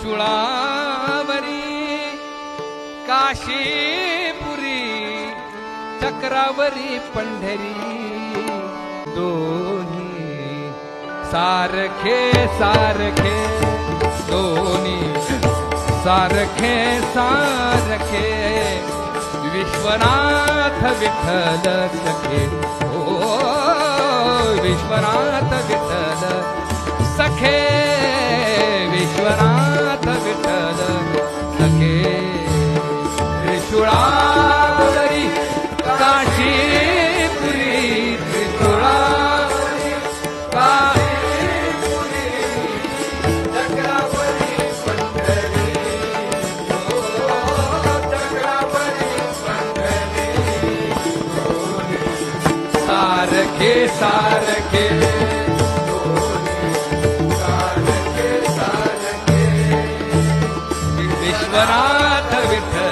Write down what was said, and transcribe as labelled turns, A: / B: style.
A: त्रिशूळावरी काशीपुरी चक्रावरी पंढरी दोन्ही सारखे सारखे दोन्ही सारखे सारखे विश्वनाथ विठ्ठल सखे ओ विश्वनाथ विठ्ठल सखे विश्वनाथ विठ्ठल सखे त्रिशूळावरी काशीपुरी त्रिशूळावरी काशीपुरी चक्रावरी पंढरी चक्रावरी पंढरी सारखे सारखे विश्वनाथ विठ्ठल